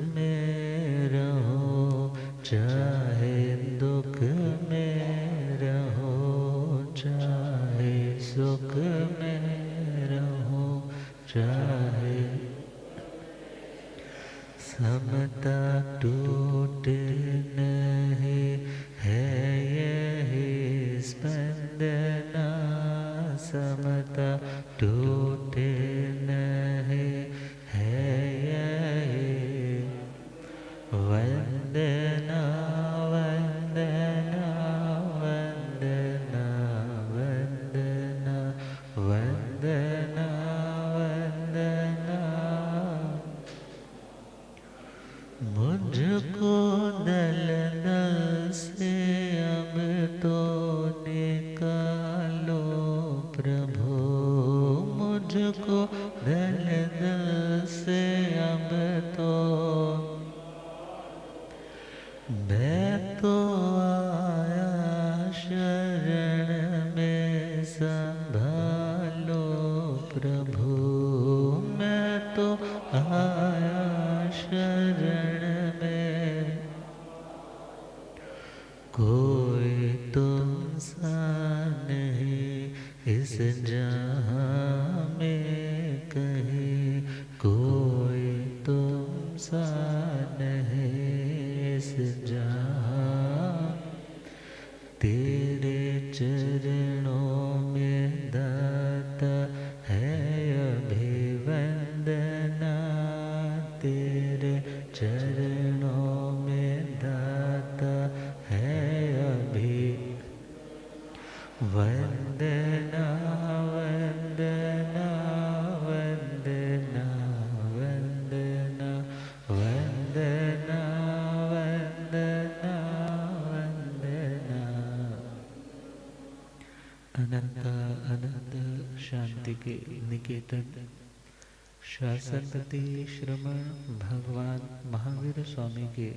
में रहो, चाहे दुख में रहो, चाहे सुख में रहो, चाहे समता टूट नहीं है यही स्पंदना, समता टूट नहीं है यही वंदना, वंदना, वंदना, वंदना, वंदना, वंदना। मुझको दलदल से अब तो निकालो प्रभु, मुझको दलदल से अब तो, मैं तो आया शरण में, संभालो प्रभु, मैं तो आया शरण में, कोई तुम सा नहीं इस जहां में कहीं, कोई तुम सा नहीं इस जहां, तेरे चरणों में दाता है अभिवंदना, तेरे चरणों में दाता है अभी वंदना, वंदना, वंदना, वंदना, वंदना, वंदना, वंदना। अनंत अनंत शांति के निकेतन शासनपति श्रमण भगवान महावीर स्वामी के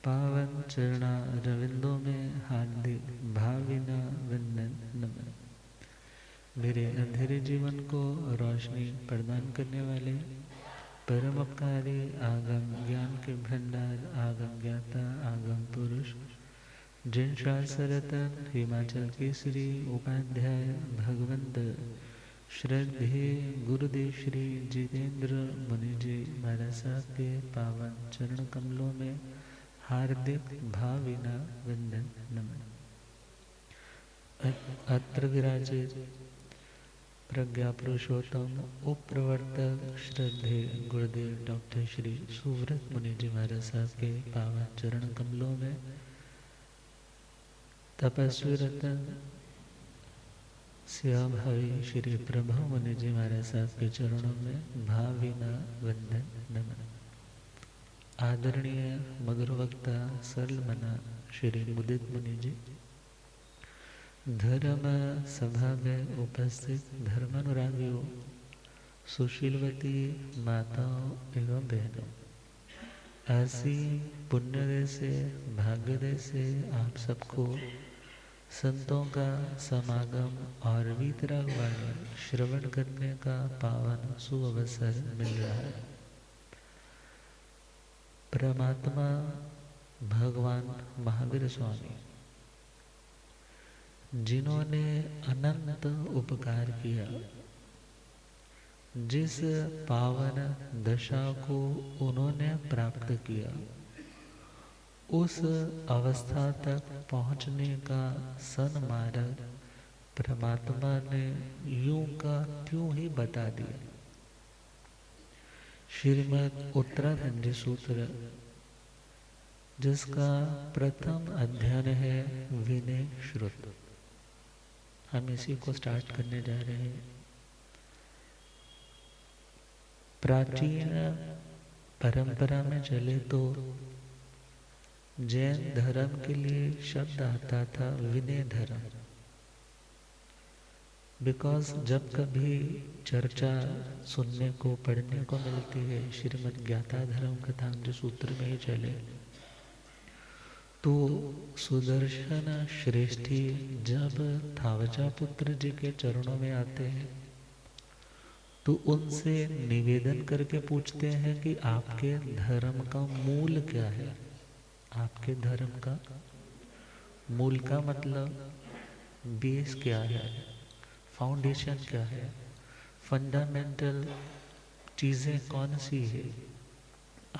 पावन चरणा रविंदों में हार्दिक भावभीना वंदन नमन। मेरे अंधेरे जीवन को रोशनी प्रदान करने वाले परम उपकारी आगम ज्ञान के भंडार, आगम ज्ञाता, आगम पुरुष, जिन शास्त्ररतन हिमाचल केसरी उपाध्याय भगवंत श्रद्धेय गुरुदेव श्री जितेंद्र मुनि जी महाराज साहब के पावन चरण कमलों में हार्दिक भावभीना वंदन नमन। अत्र विराजित प्रज्ञा पुरुषोत्तम उप प्रवर्तक श्रद्धेय गुरुदेव डॉक्टर श्री सुव्रत मुनि जी महाराज साहब के पावन चरण कमलों में तपस्वी रतन सेवा भावी श्री प्रभु मुनि जी महाराज साहब के चरणों में भावभीना वंदन नमन। आदरणीय मधुर वक्ता सरल मना श्री मुदित मुनि जी, धर्म सभा में उपस्थित धर्मानुरागियों, सुशीलवती माताओं एवं बहनों, ऐसी पुण्यदय से भाग्यदय से आप सबको संतों का समागम और वीतराग वाणी श्रवण करने का पावन सुअवसर मिल रहा है। परमात्मा भगवान महावीर स्वामी जिन्होंने अनंत उपकार किया, जिस पावन दशा को उन्होंने प्राप्त किया, उस अवस्था तक पहुंचने का सन्मार्ग परमात्मा ने यूं का त्यों ही बता दिया। श्रीमद् उत्तराखंडी सूत्र, जिसका प्रथम अध्ययन है विनय श्रुत, हम इसी को स्टार्ट करने जा रहे हैं। प्राचीन परंपरा में चले तो जैन धर्म के लिए शब्द आता था विनय धर्म, बिकॉज जब कभी चर्चा सुनने को पढ़ने को मिलती है श्रीमद् ज्ञाता धर्म कथांज सूत्र में ही चले, तो सुदर्शन श्रेष्ठी जब थावजा पुत्र जी के चरणों में आते हैं तो उनसे निवेदन करके पूछते हैं कि आपके धर्म का मूल क्या है। आपके धर्म का मूल का मतलब बेस क्या है, फाउंडेशन क्या है, फंडामेंटल चीजें कौन सी है,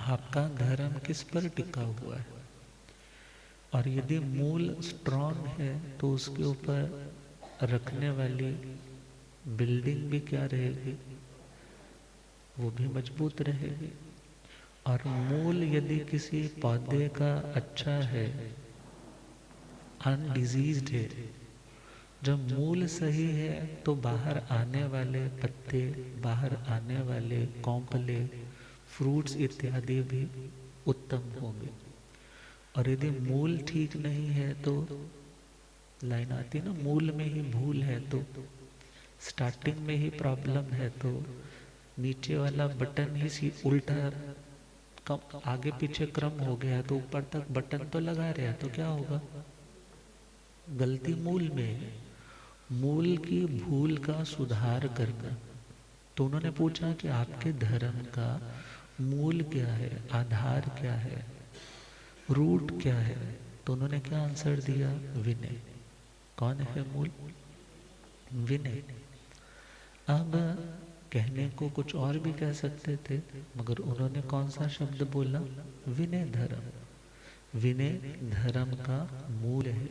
आपका धर्म किस पर टिका हुआ है। और यदि मूल स्ट्रांग है तो उसके ऊपर रखने वाली बिल्डिंग भी क्या रहेगी, वो भी मजबूत रहेगी। और मूल यदि किसी पौधे का अच्छा है, अनडिजीज्ड है, जब मूल सही है तो बाहर आने वाले पत्ते, बाहर आने वाले कौंपले, फ्रूट्स इत्यादि भी उत्तम होंगे। और यदि मूल ठीक नहीं है तो लाइन आती है ना, मूल में ही भूल है, तो स्टार्टिंग में ही प्रॉब्लम है, तो नीचे वाला बटन ही उल्टा कम आगे पीछे क्रम हो गया, तो ऊपर तक बटन तो लगा रहा है, तो क्या होगा, गलती मूल में है। मूल की भूल का सुधार करना। तो उन्होंने पूछा कि आपके धर्म का मूल क्या है, आधार क्या है, रूट क्या है। तो उन्होंने क्या आंसर दिया, विनय। कौन है मूल, विनय। अब कहने को कुछ और भी कह सकते थे, मगर उन्होंने कौन सा शब्द बोला, विनय धर्म। विनय धर्म का मूल है।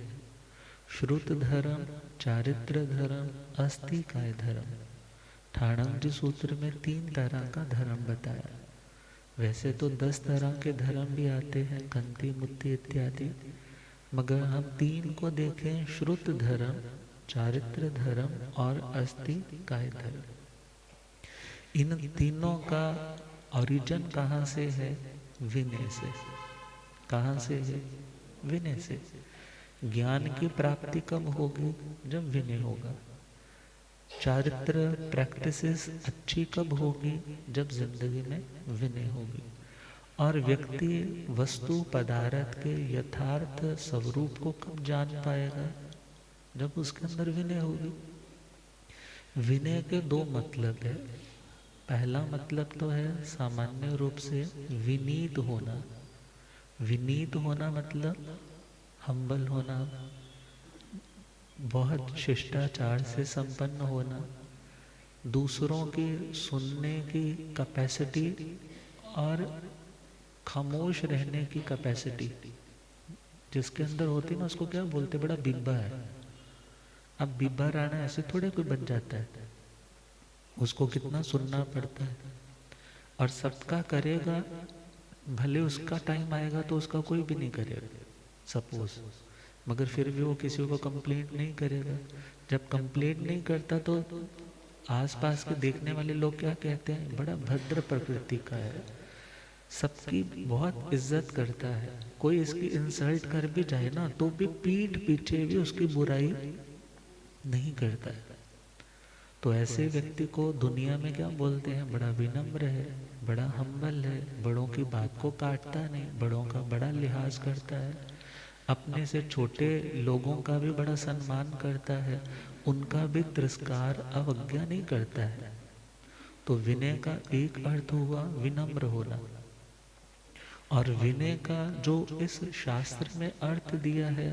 श्रुत धर्म, चारित्र धर्म, अस्तिकाय धर्म। ठाणक सूत्र में 3 तरह का धर्म बताया। वैसे तो 10 तरह के धर्म भी आते हैं, कंति मुत्ति इत्यादि, मगर हम 3 को देखें, श्रुत धर्म, चारित्र धर्म और अस्तिकाय धर्म। इन तीनों का ओरिजिन कहाँ से है, विनय से। कहाँ से है, विनय से। ज्ञान की प्राप्ति कब होगी, जब विनय होगा। चारित्र प्रैक्टिसेस अच्छी कब होगी, जब जिंदगी में विनय होगी। और व्यक्ति वस्तु पदार्थ के यथार्थ स्वरूप को कब जान पाएगा, जब उसके अंदर विनय होगी। विनय के 2 मतलब है। पहला मतलब तो है सामान्य रूप से विनीत होना। विनीत होना मतलब हम्बल होना, बहुत शिष्टाचार से संपन्न होना, दूसरों की सुनने की कैपेसिटी और खामोश रहने की कैपेसिटी जिसके अंदर होती ना, उसको क्या बोलते, बड़ा बिब्बा है। अब बिब्बा राणा ऐसे थोड़े कोई बन जाता है, उसको कितना सुनना पड़ता है। और सबका करेगा, भले उसका टाइम आएगा तो उसका कोई भी नहीं करेगा सपोज, मगर फिर भी वो किसी को कंप्लेंट नहीं करेगा। जब कंप्लेंट नहीं करता तो आसपास के देखने वाले लोग क्या कहते हैं, बड़ा भद्र प्रकृति का है, सबकी बहुत इज्जत करता है, कोई इसकी इंसल्ट कर भी जाए ना तो भी पीठ पीछे भी उसकी बुराई नहीं करता है। तो ऐसे व्यक्ति को दुनिया में क्या बोलते हैं, बड़ा विनम्र है, बड़ा हम्बल है, बड़ों की बात को काटता नहीं, बड़ों का बड़ा लिहाज करता है, अपने से छोटे लोगों का भी बड़ा सम्मान करता है, उनका भी तिरस्कार अवज्ञा नहीं करता है। तो विनय का एक अर्थ हुआ विनम्र होना। और विनय का जो इस शास्त्र में अर्थ दिया है,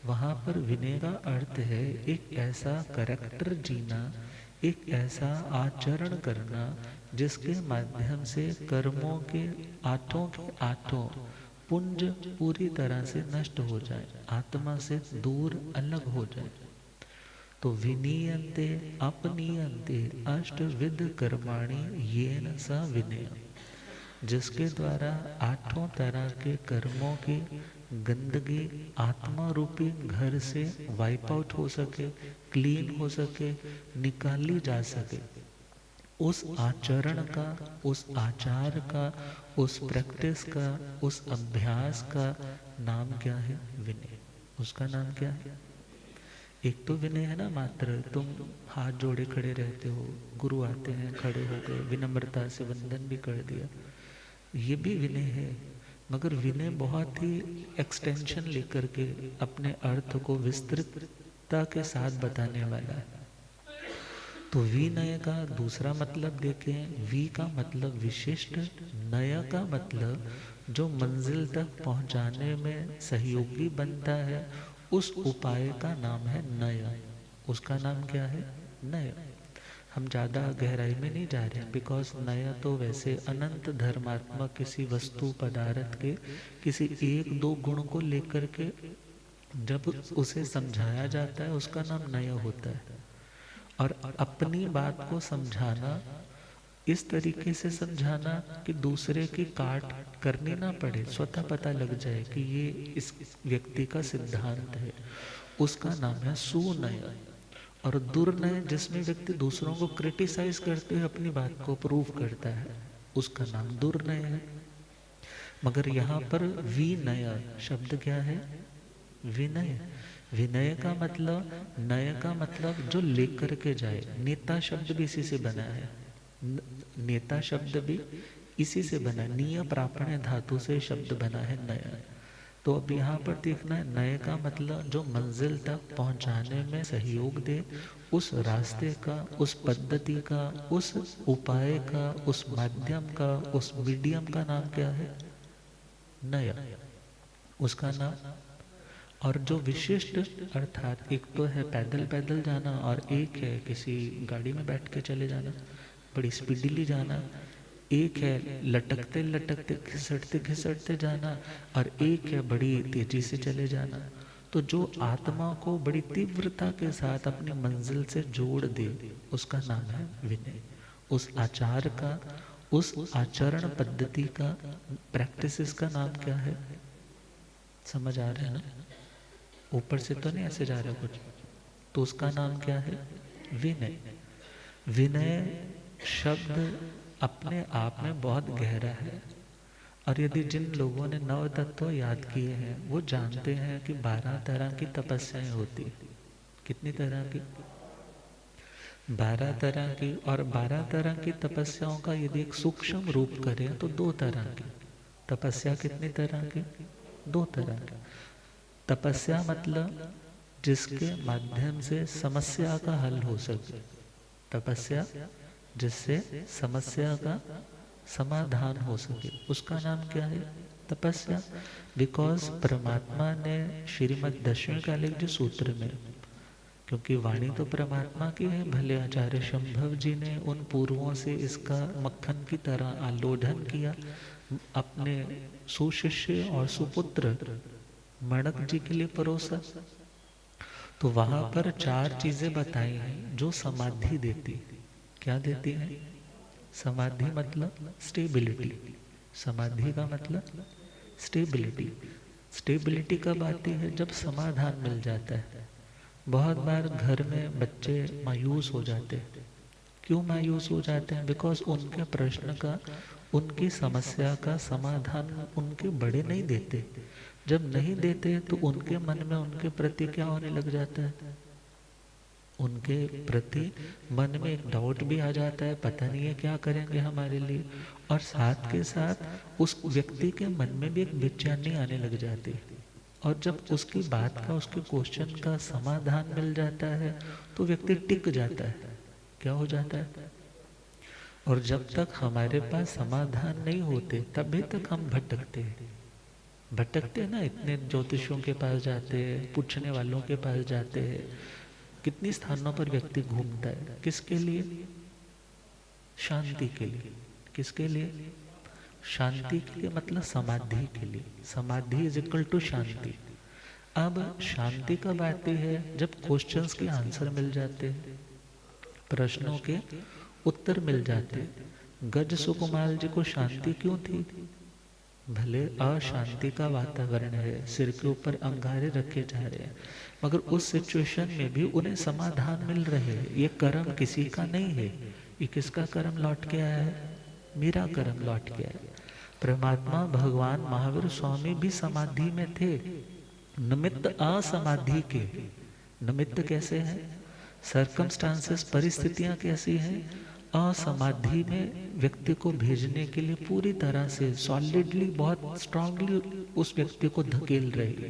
वहां पर विनय का अर्थ है एक ऐसा करैक्टर जीना, एक ऐसा आचरण करना जिसके माध्यम से कर्मों के आठों पुंज पूरी तरह से नष्ट हो जाए, आत्मा से दूर अलग हो जाए। तो विनीयन्ते अपनीयन्ते अष्टविध कर्माणि येन स विनय, जिसके द्वारा 8 तरह के कर्मों की गंदगी आत्मा रूपी घर से वाइप आउट हो सके, क्लीन हो सके, निकाली जा सके। उस आचरण का, उस आचार का, उस प्रैक्टिस का, उस अभ्यास का नाम क्या है, विनय। उसका नाम क्या है। एक तो विनय है ना, मात्र तुम हाथ जोड़े खड़े रहते हो, गुरु आते हैं खड़े हो गए, विनम्रता से वंदन भी कर दिया, ये भी विनय है। मगर विनय बहुत ही एक्सटेंशन लेकर के अपने अर्थ को विस्तृतता के साथ बताने वाला है। तो विनय का दूसरा मतलब देखें, वी का मतलब विशिष्ट, नय का मतलब जो मंजिल तक पहुंचाने में सहयोगी बनता है, उस उपाय का नाम है नय। उसका नाम क्या है? नय। हम ज़्यादा गहराई में नहीं जा रहे हैं, बिकॉज नया तो वैसे अनंत धर्मात्मक किसी वस्तु पदार्थ के किसी एक दो गुण को लेकर के जब उसे समझाया जाता है उसका नाम नया होता है। और अपनी बात को समझाना इस तरीके से समझाना कि दूसरे की काट करनी ना पड़े, स्वतः पता लग जाए कि ये इस व्यक्ति का सिद्धांत है, उसका नाम है सुनय। और दुर्नय जिसमें व्यक्ति दूसरों को क्रिटिसाइज करते हुए अपनी बात को प्रूव करता है, उसका नाम दुर्नय है। मगर यहाँ पर विनय शब्द क्या है? विनय। विनय का मतलब, नय का मतलब जो लेकर के जाए। नेता शब्द भी इसी से बना है, नेता शब्द भी इसी से बना है, निय प्रापण्य धातु से शब्द बना है नया। तो अब यहाँ पर देखना है, नए का मतलब जो मंजिल तक पहुंचाने में सहयोग दे, उस रास्ते का, उस पद्धति का, उस उपाय का, उस माध्यम का, उस मीडियम का नाम क्या है? नया, उसका नाम। और जो विशिष्ट, अर्थात एक तो है पैदल पैदल जाना और एक है किसी गाड़ी में बैठ के चले जाना, बड़ी स्पीडीली जाना। एक है लटकते लटकते घिसटते घिसटते जाना और एक है बड़ी तेजी से चले जाना। तो जो आत्मा को बड़ी तीव्रता के साथ अपनी मंजिल से जोड़ दे, उसका नाम है विनय। उस आचार का, उस आचरण पद्धति का, प्रैक्टिसेस का नाम क्या है? समझ आ रहा है ना? ऊपर से तो नहीं ऐसे जा रहा कुछ। तो उसका नाम क्या है? विनय। विनय शब्द अपने आप में बहुत गहरा है। और यदि जिन लोगों ने नव तत्व याद किए हैं वो जानते हैं कि 12 तरह की तपस्याएं होती। कितनी तरह की? 12 तरह की। और 12 तरह की तपस्याओं का यदि एक सूक्ष्म रूप करें तो 2 तरह की तपस्या। कितनी तरह की? 2 तरह की तपस्या। मतलब जिसके माध्यम से समस्या का हल हो सके। तपस्या जिससे समस्या का समाधान हो सके, उसका नाम क्या है? तपस्या। बिकॉज परमात्मा ने श्रीमद् दशमी कालिक सूत्र में, क्योंकि वाणी तो परमात्मा की है, भले आचार्य शंभव जी ने उन पूर्वों से इसका मक्खन की तरह आलोढ़न किया, अपने सुशिष्य और सुपुत्र मणक जी के लिए परोसा। तो वहां पर 4 चीजें बताई हैं जो समाधि देती। क्या देती है? समाधि मतलब स्टेबिलिटी। समाधि का मतलब स्टेबिलिटी। स्टेबिलिटी कब आती है? जब समाधान मिल जाता है। बहुत बार घर में बच्चे मायूस हो जाते हैं। क्यों मायूस हो जाते हैं? बिकॉज उनके प्रश्न का, उनकी समस्या का समाधान उनके बड़े नहीं देते। जब नहीं देते तो उनके मन में उनके प्रति क्या होने लग जाता है? उनके प्रति मन में एक डाउट भी आ जाता है, पता नहीं है क्या करेंगे हमारे लिए। और साथ के साथ उस व्यक्ति के मन में भी एक बेचैनी आने लग जाती है। और जब उसकी बात का, उसके क्वेश्चन का समाधान मिल जाता है तो व्यक्ति टिक जाता है। क्या हो जाता है? और जब तक हमारे पास समाधान नहीं होते तभी तक हम भटकते हैं। भटकते हैं ना, इतने ज्योतिषियों के पास जाते हैं, पूछने वालों के पास जाते हैं, कितनी स्थानों पर व्यक्ति घूमता है। किसके लिए? शांति के लिए। किसके लिए? शांति के लिए, मतलब समाधि के लिए। समाधि इज इक्वल टू शांति। अब शांति कब आती है? जब क्वेश्चंस के आंसर मिल जाते हैं, प्रश्नों के उत्तर मिल जाते। गज सुकुमार जी को शांति क्यों थी? भले अशांति का वातावरण है, सिर के ऊपर अंगारे रखे जा रहे हैं, मगर उस सिचुएशन में भी उन्हें समाधान मिल रहे हैं। ये कर्म किसी का नहीं है, ये किसका कर्म लौट के आया है? मेरा कर्म लौट के आया। परमात्मा भगवान महावीर स्वामी भी समाधि में थे, निमित्त असमाधि के। निमित्त कैसे है? सर्कमस्टांसेस, परिस्थितियां कैसी हैं? असमाधि में व्यक्ति को भेजने के लिए पूरी तरह से सॉलिडली, बहुत स्ट्रांगली उस व्यक्ति को धकेल रही है।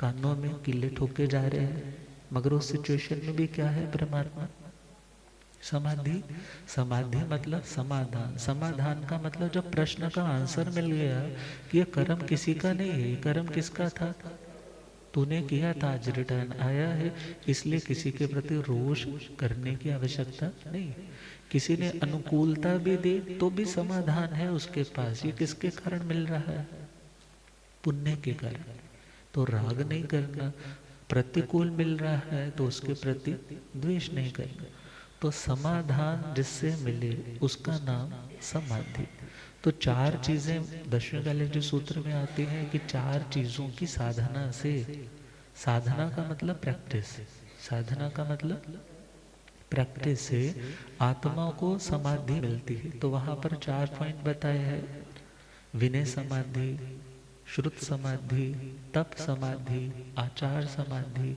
कानों में किले ठोके जा रहे हैं, मगर उस सिचुएशन में भी क्या है? परमात्मा समाधि, समाधि मतलब समाधान। समाधान का मतलब जब प्रश्न का आंसर मिल गया कि ये कर्म किसी का नहीं है, ये कर्म किसका था, तूने किया था, आज रिटर्न आया है, इसलिए किसी के प्रति रोष करने की आवश्यकता नहीं। किसी ने अनुकूलता भी दी तो भी समाधान है उसके पास। ये किसके कारण मिल रहा है, पुण्य के कारण। तो राग नहीं करना, प्रतिकूल मिल रहा है तो उसके प्रति द्वेष नहीं करना। तो समाधान जिससे मिले उसका नाम समाधि। तो चार चीजें दशमकालिक सूत्र में आती हैं कि चार चीजों की साधना से, साधना का मतलब प्रैक्टिस, साधना का मतलब प्रैक्टिस से आत्मा को समाधि मिलती है। तो वहां पर चार पॉइंट बताए हैं, विनय समाधि, श्रुत समाधि, तप समाधि, आचार समाधि।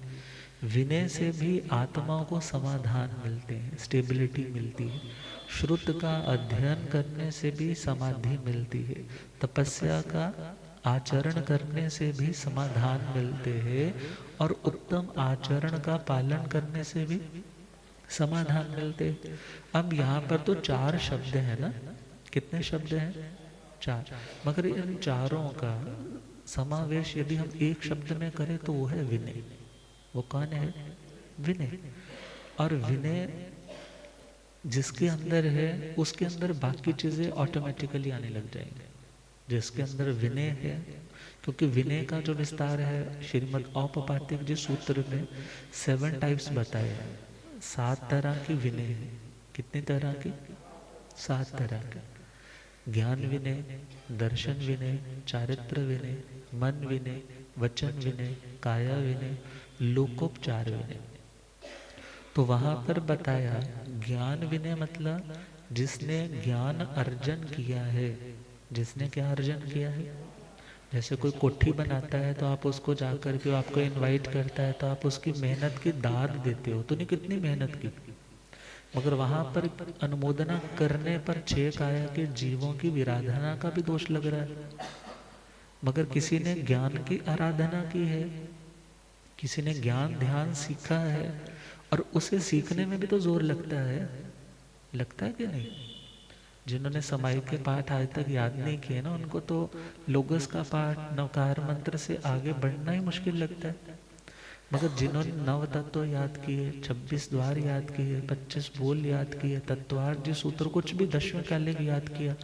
विनय से भी आत्मा को समाधान मिलते हैं, स्टेबिलिटी मिलती है। श्रुत का अध्ययन करने से भी समाधि मिलती है। तपस्या का आचरण करने से भी समाधान मिलते हैं। और उत्तम आचरण का पालन करने से भी समाधान मिलते हैं। अब यहाँ पर तो चार शब्द है ना, कितने शब्द हैं, चार। मगर इन चारों का समावेश यदि हम एक शब्द में करें तो वो है विनय। वो कौन है, विनय। और विनय जिसके अंदर है उसके अंदर बाकी चीजें ऑटोमेटिकली आने लग जाएंगे, जिसके अंदर विनय है। क्योंकि विनय का जो विस्तार है श्रीमद् औपपातिक जी सूत्र में 7 टाइप्स बताए हैं। 7 तरह की विनय है। कितनी तरह की, 7 तरह की। ज्ञान विनय, दर्शन विनय, चारित्र विनय, मन विनय, वचन विनय, काया विनय, लोकोपचार विनय। तो वहां पर बताया ज्ञान विनय मतलब जिसने ज्ञान अर्जन किया है। जिसने क्या अर्जन किया है, जैसे कोई कोठी बनाता है तो आप उसको जाकर के आपको इनवाइट करता है तो आप उसकी मेहनत की दाद देते हो, तूने कितनी मेहनत की। मगर वहां पर अनुमोदना करने पर 6 काया के जीवों की विराधना का भी दोष लग रहा है। मगर किसी ने ज्ञान की आराधना की है, किसी ने ज्ञान ध्यान सीखा है, और उसे सीखने में भी तो जोर लगता है, लगता है कि नहीं। जिन्होंने समाई के पाठ आज तक याद नहीं किए ना, उनको तो लोगस का पाठ नवकार मंत्र से आगे बढ़ना ही मुश्किल लगता है। मगर जिन्होंने 9 तत्व याद किए, 26 द्वार याद किए, 25 बोल याद किए, तत्वार्थ सूत्र कुछ भी दशमकालिक याद किया,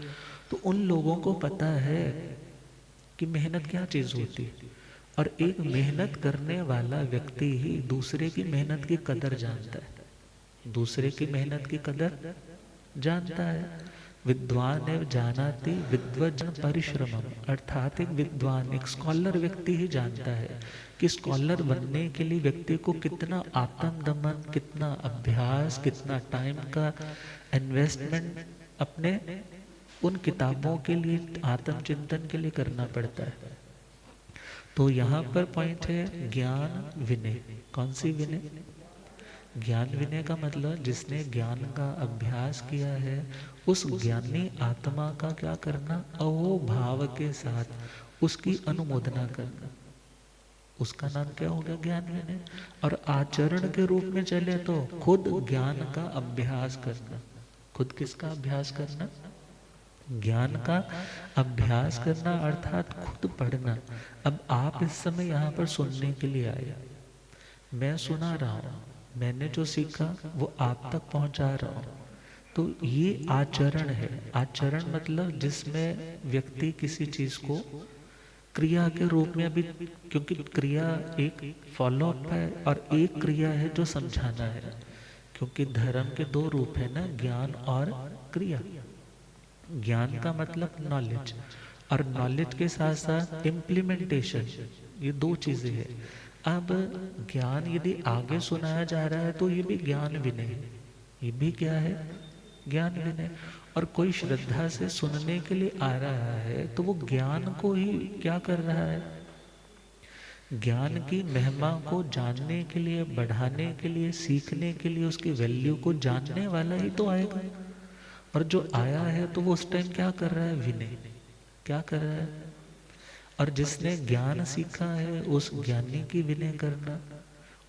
तो उन लोगों को पता है कि मेहनत क्या चीज होती है। और एक मेहनत करने वाला व्यक्ति ही दूसरे की मेहनत की कदर जानता है, दूसरे की मेहनत की कदर जानता है। विद्वान एवं जानाति विद्वजन परिश्रमम, अर्थात एक विद्वान, एक स्कॉलर व्यक्ति ही जानता है कि स्कॉलर बनने के लिए व्यक्ति को कितना आत्म दमन, कितना अभ्यास, कितना टाइम का इन्वेस्टमेंट अपने उन किताबों के लिए, आत्मचिंतन के लिए करना पड़ता है। तो यहाँ पर पॉइंट है ज्ञान विनय। कौन सी विनय, ज्ञान विनय का मतलब जिसने ज्ञान का अभ्यास किया है उस ज्ञानी आत्मा का क्या करना, अहोभाव के साथ उसकी अनुमोदना करना, उसका नाम क्या हो गया, ज्ञान विनय। और आचरण के रूप में चले तो खुद ज्ञान का अभ्यास करना। खुद किसका अभ्यास करना, ज्ञान का अभ्यास करना, अर्थात खुद पढ़ना। अब आप इस समय यहाँ पर सुनने के लिए आए, मैं सुना रहा हूँ, मैंने जो सीखा वो आप तक पहुंचा रहा हूँ। तो ये आचरण है। आचरण मतलब जिसमें व्यक्ति किसी चीज को क्रिया के रूप में, अभी क्योंकि क्रिया एक फॉलोअप है और एक क्रिया है जो समझाना है। क्योंकि धर्म के 2 रूप है ना, ज्ञान और क्रिया। ज्ञान का मतलब नॉलेज, और नॉलेज के साथ साथ इम्प्लीमेंटेशन, ये 2 चीजें हैं। अब ज्ञान यदि आगे सुनाया जा रहा है तो ये भी ज्ञान विनय है, ये भी क्या है, ज्ञान विनय। और कोई श्रद्धा से सुनने के लिए आ रहा है तो वो ज्ञान को ही क्या कर रहा है, ज्ञान की महिमा को जानने के लिए, बढ़ाने के लिए, सीखने के लिए, उसकी वैल्यू को जानने वाला ही तो आएगा। और जो आया है तो वो उस टाइम क्या कर रहा है, विनय, क्या कर रहा है। और जिसने ज्ञान सीखा है उस ज्ञानी की विनय करना,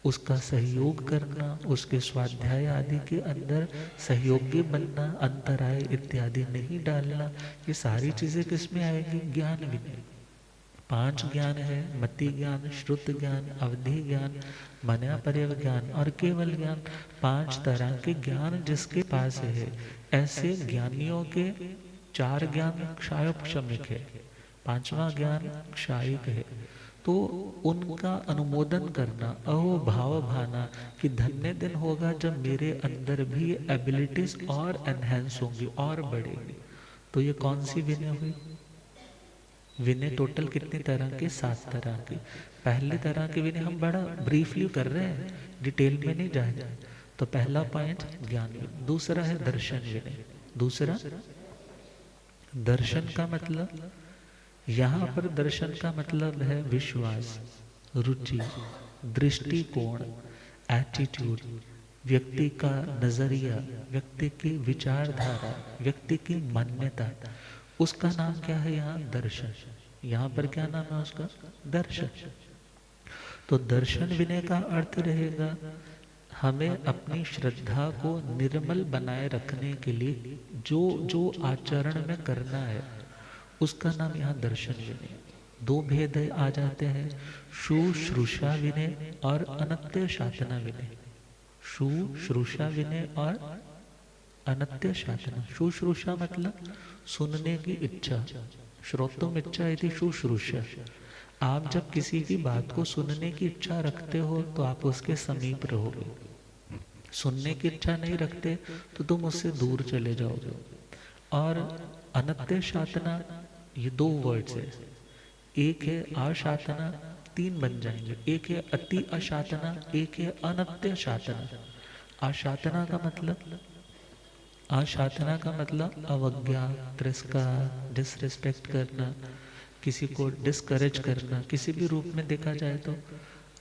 उसका सहयोग करना, उसके स्वाध्याय आदि के अंदर सहयोगी बनना, अंतराय इत्यादि नहीं डालना, ये सारी चीजें किसमें आएगी? ज्ञान विनय। 5 ज्ञान है, मति ज्ञान, श्रुत ज्ञान, अवधि ज्ञान, मन्यापर्यव ज्ञान और केवल ज्ञान। 5 तरह के ज्ञान जिसके पास है, ऐसे ज्ञानियों के 4 ज्ञान क्षायोपशमिक है, 5वां ज्ञान क्षायिक है। तो उनका अनुमोदन करना, अहो भाव भाना कि धन्य दिन होगा जब मेरे अंदर भी एबिलिटीज और एनहेंस होंगी और बढ़ेगी। तो ये कौन सी विनय हुई? विनय टोटल कितनी तरह के? 7 तरह की। पहली तरह के विनय हम बड़ा ब्रीफली कर रहे हैं, डिटेल में नहीं जाए। तो पहला पॉइंट ज्ञान विनय। दूसरा है दर्शन विनय। दूसरा दर्शन का मतलब, यहां पर दर्शन का मतलब है विश्वास, रुचि, दृष्टिकोण, एटीट्यूड, व्यक्ति का नजरिया, व्यक्ति की विचारधारा, व्यक्ति की मान्यता, उसका नाम क्या है? यहाँ दर्शन। यहाँ पर क्या नाम है उसका? दर्शन। तो दर्शन विनय का अर्थ रहेगा, हमें अपनी श्रद्धा को निर्मल बनाए रखने के लिए जो जो आचरण में करना है, उसका नाम यहाँ दर्शन विनय। 2 भेद आ जाते हैं, शुश्रूषा विनय और अनत्य शातना विनय। शुश्रूषा विनय और अनत्य शातना। शुश्रूषा मतलब सुनने की इच्छा, श्रोतुम इच्छा यदि शुश्रूषा। आप जब किसी की बात को सुनने की इच्छा रखते हो तो आप उसके समीप रहोगे, सुनने की इच्छा नहीं रखते तो तुम उससे दूर चले जाओगे। और अनत्य शातना, ये 2 वर्ड्स है, एक है आशातना, 3 बन जाएंगे। एक है अति अशातना, एक है अनत्य शातना। आशातना का मतलब, आशातना का मतलब अवज्ञा, तिरस्कार, डिसरिस्पेक्ट करना, किसी को डिस्करेज करना, किसी भी रूप में देखा जाए तो।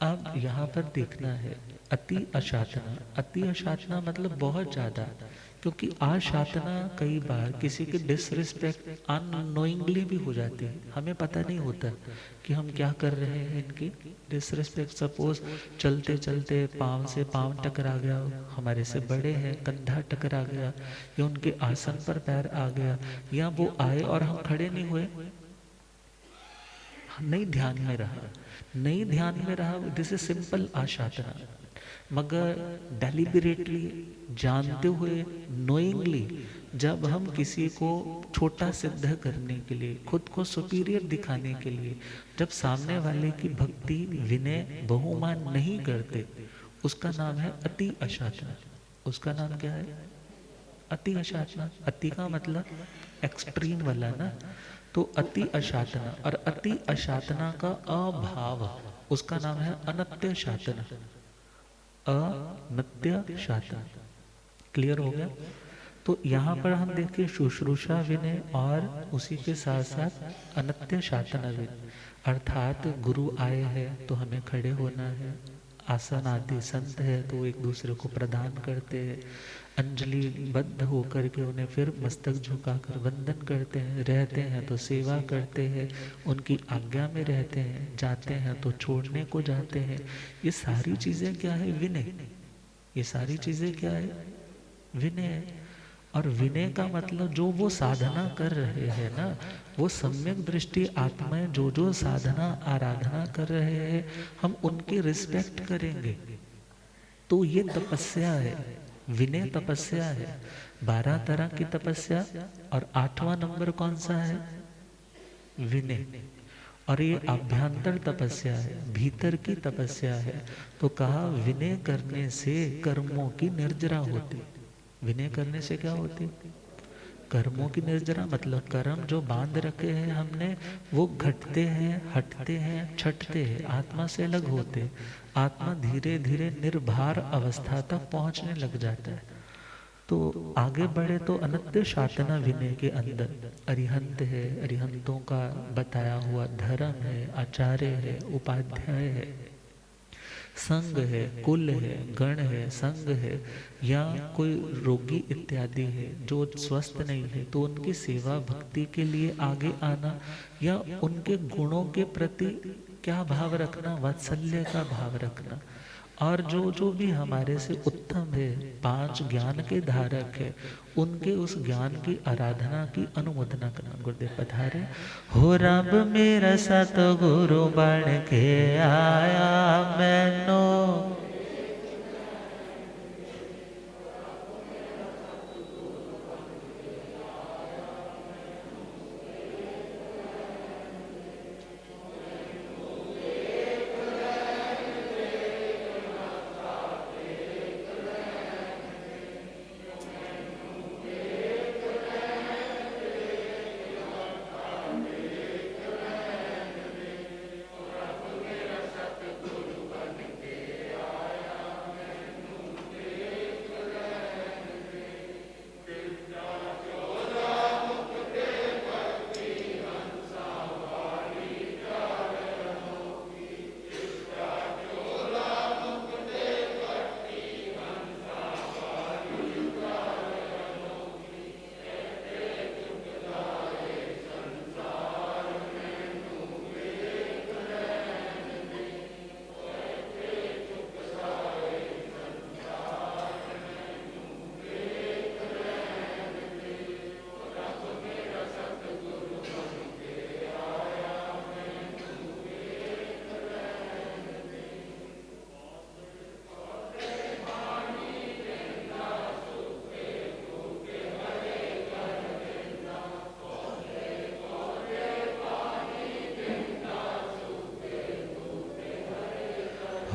अब यहाँ पर देखना है अति अशातना। अति अशातना मतलब बहुत ज्यादा, क्योंकि आशातना कई बार किसी की डिसरिस्पेक्ट अननोइंगली भी हो जाती है, हमें पता नहीं होता कि हम क्या कर रहे हैं। इनकी डिसरिस्पेक्ट, सपोज चलते चलते पाँव से पाँव टकरा गया, हमारे से बड़े हैं, कंधा टकरा गया, या उनके आसन पर पैर आ गया, या वो आए और हम खड़े नहीं हुए, नहीं ध्यान में रहा, नहीं ध्यान में रहा, दिस इज सिंपल आशातना। मगर डेलिबरेटली, जानते हुए, नोइंगली, जब हम किसी को छोटा सिद्ध करने के लिए, खुद को सुपीरियर दिखाने के लिए, जब सामने वाले की भक्ति, विनय, बहुमान नहीं करते, उसका नाम है अति अशातना। उसका नाम क्या है? अति अशातना। अति का मतलब एक्सट्रीम वाला ना, तो अति अशातना। और अति अशातना का अभाव, उसका नाम है अनत्य शातना। अनत्य शातना। क्लियर हो गया? तो यहाँ पर हम देखिए शुश्रूषा विनय और उसी के साथ साथ अनत्य शातना विनय, अर्थात गुरु आए हैं तो हमें खड़े होना है, आसन आदि संत है तो एक दूसरे को प्रदान करते हैं, अंजलि बद्ध होकर के उन्हें फिर मस्तक झुकाकर वंदन करते हैं, रहते हैं तो सेवा करते हैं, उनकी आज्ञा में रहते हैं, जाते हैं तो छोड़ने को जाते हैं। ये सारी चीजें क्या है? विनय। ये सारी चीजें क्या है? विनय है। और विनय का मतलब जो वो साधना कर रहे हैं ना, वो सम्यक दृष्टि आत्माएं जो जो साधना आराधना कर रहे हैं, हम उनकी रिस्पेक्ट करेंगे। तो ये तपस्या है, विनय तपस्या है। 12 तरह की तपस्या, और 8वां नंबर कौन सा है? विनय। और ये आभ्यंतर तपस्या है, भीतर की तपस्या है। तो कहा विनय करने से कर्मों की निर्जरा होती। विनय करने से क्या होती? कर्मों की निर्जरा, मतलब कर्म जो बांध रखे हैं हमने, वो घटते हैं, हटते हैं, छटते हैं, आत्मा से अलग होते। आत्मा धीरे धीरे निर्भर अवस्था तक पहुंचने लग जाता है। तो आगे बढ़े तो अनत्य शातना विनय के अंदर अरिहंत है, अरिहंतों का बताया हुआ धर्म है, आचार्य है, उपाध्याय है, संघ है, कुल है, गण है, संघ है, या कोई रोगी इत्यादि है जो स्वस्थ नहीं है तो उनकी सेवा भक्ति के लिए आगे आना, या उनके गुणों के प्रति क्या भाव रखना? वात्सल्य का भाव रखना। और जो जो भी हमारे से उत्तम है, 5 ज्ञान के धारक है, उनके उस ज्ञान की आराधना की अनुमोदना करना। गुरुदेव पधारे। हो रब मेरा सतगुरु बन के आया मैनो,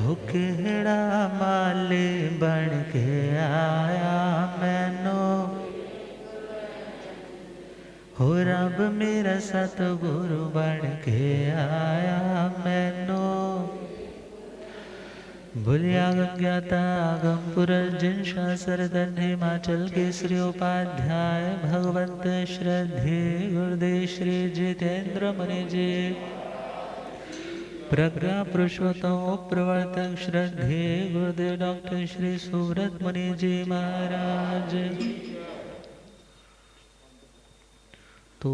हो केड़ा माले बन के आया मैनो, हो रब मेरा सतगुरु बन के आया मैनो। भूलिया ज्ञाता आगम पुरज जिन शास्त्रधन हिमाचल केसरी उपाध्याय भगवंत श्रद्धे गुरुदेव श्री जितेंद्र मुनि जी, प्रज्ञा पुरुषोत्तम प्रवर्तक श्रद्धे गुरुदेव डॉक्टर श्री सुव्रत मुनि जी महाराज। तो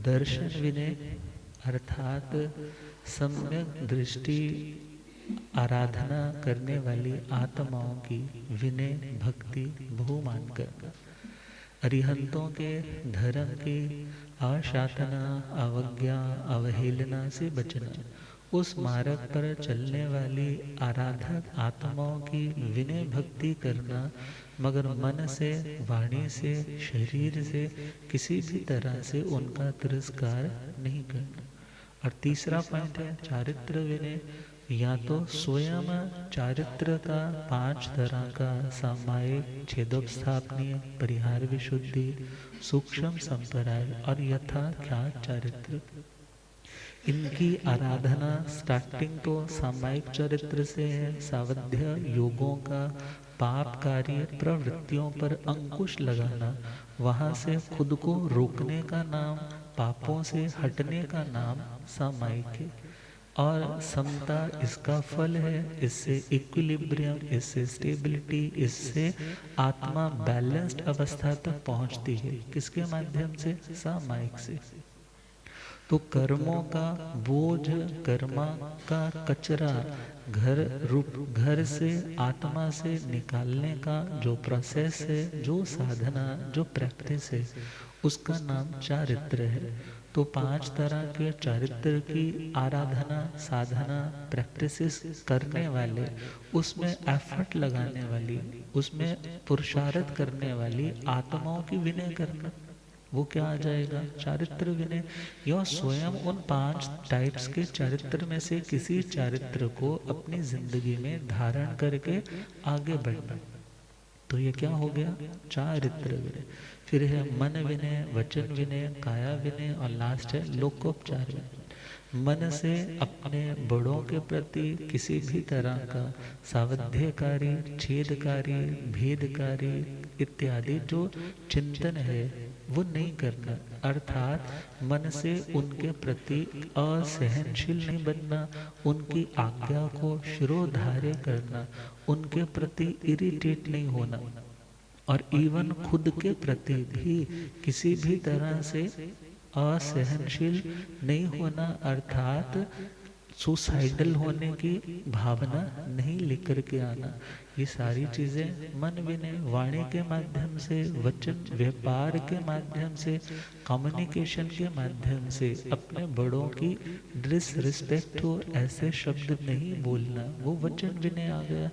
दर्शन विनय अर्थात सम्यक दृष्टि आराधना करने वाली आत्माओं की विनय भक्ति बहु मान करना, अरिहंतों के धर्म की आशातना अवज्ञा अवहेलना से बचना, उस मार्ग पर चलने वाली आराधक आत्माओं की विनय भक्ति करना, मगर मन से वाणी से शरीर से किसी भी तरह से उनका तिरस्कार नहीं करना। और तीसरा पॉइंट है चारित्र विनय, या तो स्वयं चारित्र का 5 तरह का सामायिक छेदोपस्थापनीय परिहार विशुद्धि सूक्ष्म संप्रदाय और यथाख्यात चारित्र, इनकी आराधना स्टार्टिंग तो सामायिक चरित्र से है। सावध्य योगों का पापकारी प्रवृत्तियों पर अंकुश लगाना, वहां से खुद को रोकने का नाम, पापों से हटने का नाम सामायिक है। और समता इसका फल है, इससे इक्विलिब्रियम, इससे स्टेबिलिटी, इससे आत्मा बैलेंस्ड अवस्था तक पहुंचती है। किसके माध्यम से? सामायिक से। तो कर्मों का बोझ, कर्मा का कचरा घर से आत्मा से निकालने का जो प्रोसेस है, जो साधना, जो प्रैक्टिस है, उसका नाम चारित्र है। तो 5 तरह के चारित्र की आराधना, साधना, प्रैक्टिसेस करने वाले, उसमें एफर्ट लगाने वाली, उसमें पुरुषार्थ करने वाली आत्माओं की विनय करना, वो क्या आ जाएगा? चारित्र विनय। यह स्वयं उन 5 टाइप्स के चरित्र में से किसी चरित्र को अपनी जिंदगी में धारण करके आगे बढ़ना, तो ये क्या हो गया? चारित्र विनय। फिर है मन विनय, वचन विनय, काया विनय और लास्ट है लोकोपचार विनय। मन से अपने बड़ों के प्रति किसी भी तरह का सावध्यकारी, छेदकारी, भेदकारी इत्यादि जो चिंतन है वो नहीं करना, अर्थात मन से उनके प्रति असहनशील नहीं बनना, उनकी आज्ञा को शिरोधार्य करना, उनके प्रति इरिटेट नहीं होना, और इवन खुद के प्रति भी किसी भी तरह से असहनशील नहीं होना, अर्थात सुसाइडल होने की भावना नहीं लेकर के आना। ये सारी चीजें मन विनय वाणी के माध्यम से, वचन व्यापार के माध्यम से, कम्युनिकेशन के माध्यम से अपने बड़ों की डिसरिस्पेक्ट हो ऐसे शब्द नहीं बोलना, वो वचन विनय आ गया।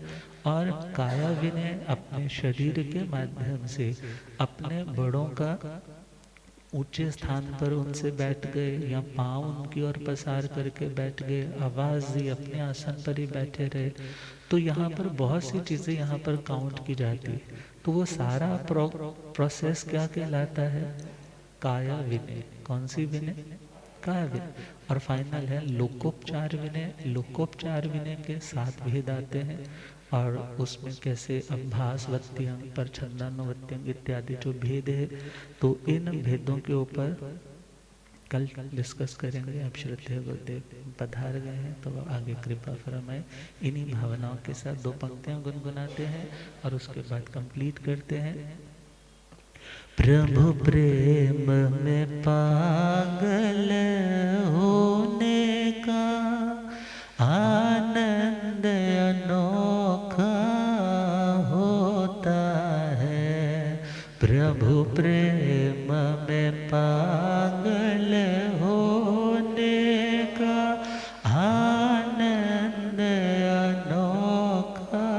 और काया विनय अपने शरीर के माध्यम से अपने बड़ों का ऊंचे स्थान पर उनसे बैठ गए या पांव उनकी ओर पसार करके बैठ गए, आवाज दी, अपने आसन पर ही बैठे रहे। तो यहाँ पर बहुत सी चीजें यहाँ पर काउंट की जाती है। तो वो सारा प्रोसेस क्या कहलाता है? काया विनय। कौन सी विनय? काया विनय। और फाइनल है लोकोपचार विनय। लोकोपचार विनय के 7 भेद आते हैं और उसमें कैसे अभ्यास वत्यंग, परछंदानुवत्यंग इत्यादि जो भेद है, तो इन भेदों के ऊपर कल डिस्कस करेंगे। आप श्रद्धेय गुरुदेव पधार गए हैं तो आगे कृपा फरमाए। इन्हीं भावनाओं के साथ 2 पंक्तियां गुनगुनाते हैं और उसके बाद कंप्लीट करते हैं। प्रभु प्रेम में पागल होने का आनंद अनोखा होता है। प्रभु प्रेम में पागल होने का आनंद अनोखा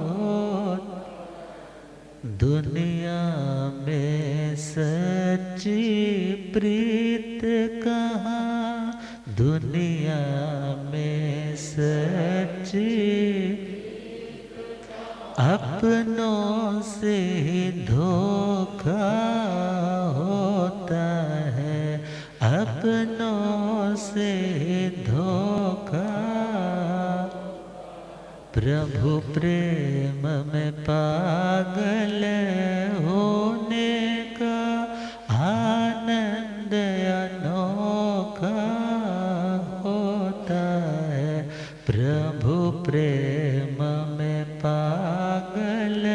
होता। दुनिया में सच्ची प्रीत कहाँ, दुनिया में सच्ची अपनों से धोखा होता है, अपनों से धोखा। प्रभु प्रेम में पागल होने का आनंद अनोखा होता है। प्रभु प्रेम में पागल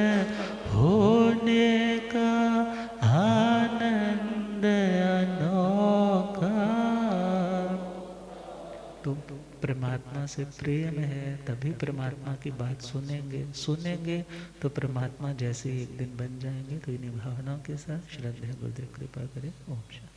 होने का आनंद अनोखा। तो परमात्मा से प्रेम है तभी परमात्मा की बात सुनेंगे तो परमात्मा जैसे एक दिन बन जाएंगे। तो इन्हीं भावनाओं के साथ श्रद्धेय गुरुदेव कृपा करें। ओम शांति।